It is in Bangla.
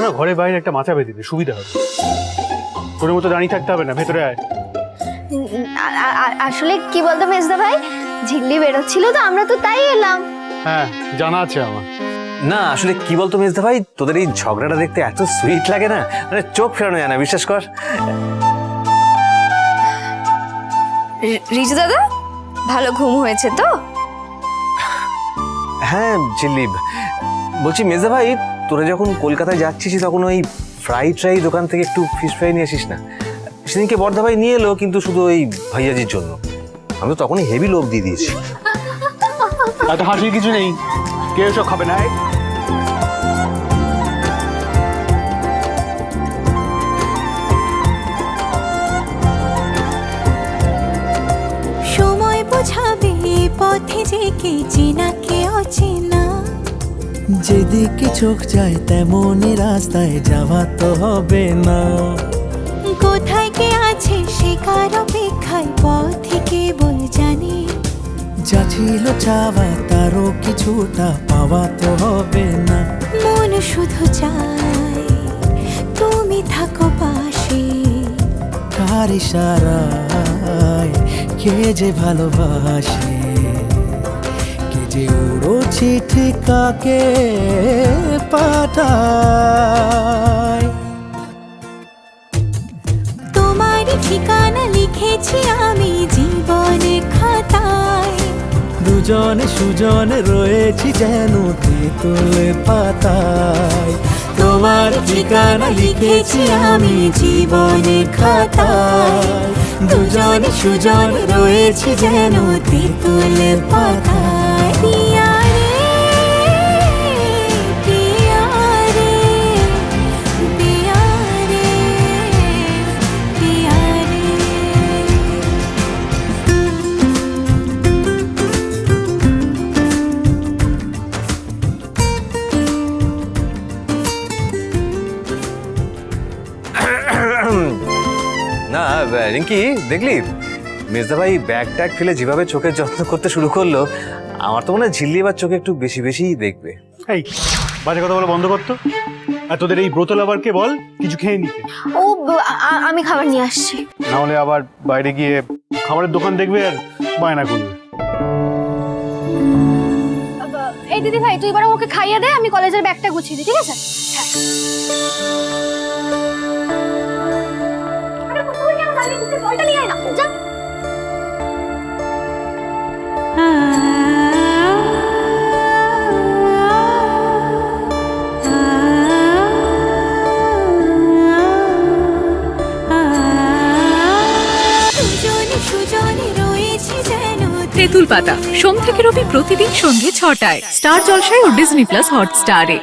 না ঘরে বাইরে একটা মাচা বেঁধে দে, সুবিধা হবে। তোর মতো দাঁড়িয়ে থাকতে হবে না, ভেতরে আয়। আসলে কি বলতো মেজদা ভাই, ঝিল্লি বেরোচ্ছিল তো আমরা তো তাই এলাম। হ্যাঁ জানা আছে আমার। না আসলে কি বলতো মেজদা ভাই, তোদের এই ঝগড়াটা দেখতে এত সুইট লাগে না, মানে চোখ ফেরানো যায় না, বিশ্বাস কর। রিজু দাদা, ভালো ঘুম হয়েছে তো? হ্যাঁ ঝিল্লি, বলছি মেজদা ভাই, তোরা যখন কলকাতায় যাচ্ছিস তখন ওই ফ্রাই দোকান থেকে একটু ফিশ ফ্রাই নিয়ে আসিস না। সেদিনকে বর্ধা ভাই নিয়ে এলো, কিন্তু শুধু ওই ভাইয়াজির জন্য। আমি তো তখনই হেভি লোভ দিয়ে দিয়েছি। এত হাসির কিছু নেই, কেউ সব খাবে না। সময় বোঝাবে পথে যে কে চেনা কে অচেনা। যেদিকে চোখ যায় তেমনই রাস্তায় যাওয়া তো হবে না। কোথায় কে আছে সে কার অপেক্ষায় পথে কেবল জানে। যা ছিল চাওয়া তারও কিছুটা পাওয়া তো হবে না। মন শুধু চায় তুমি থাকো পাশে। কার ইশারায় কে যে ভালোবাসে, কে যে উড়ো চিঠি কাকে পাঠায়। তোমারই ঠিকানা লিখেছি আমি জীবনে খাতায়। দুজনে সুজনে রয়েছি যেন তেঁতুলে পাতায়। তোমার ঠিকানা লিখেছি আমি জীবনে খাতায়। দুজনে সুজনে রয়েছি যেন তেঁতুলে পাতায়। পিয়া রে, পিয়া রে, পিয়া রে, পিয়া রে। না রিঙ্কি, দেখলি মেজদা ভাই ব্যাগ ট্যাগ ফেলে যেভাবে চোখের যত্ন করতে শুরু করলো, আমার তো মনে হয় ঝিল্লি এবার চোখে একটু বেশি বেশিই দেখবে। এই বাজে কথা বলা বন্ধ করতো। আর তোদের এই ব্রত লাভারকে বল কিছু খেয়ে নিতে। ও আমি খাবার নিয়ে আসছি। না হলে আবার বাইরে গিয়ে খাবারের দোকান দেখবে আর বায়না করবে। এই দিদি ভাই, তুই এবার ওকে খাইয়ে দে, আমি কলেজের ব্যাগটা গুছিয়ে দিই, ঠিক আছে? বলটা নিয়ে আয় না, যা। তেঁতুল পাতা সোম থেকে রবি প্রতিদিন সন্ধ্যে ৬টায় স্টার জলসায় ও ডিজনি প্লাস হটস্টারে।